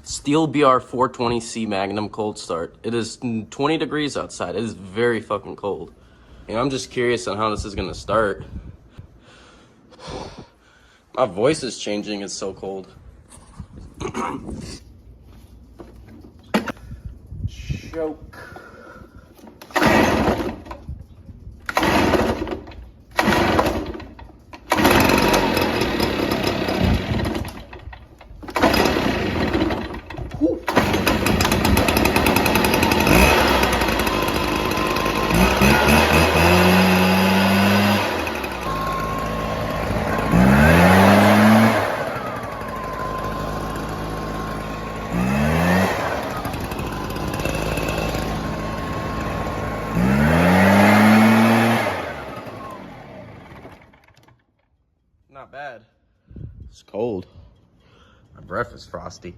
Stihl BR 420C Magnum cold start. It is 20 degrees outside. It is very fucking cold. And I'm just curious on how this is gonna start. My voice is changing, it's so cold. Choke. Not bad. It's cold. My breath is frosty.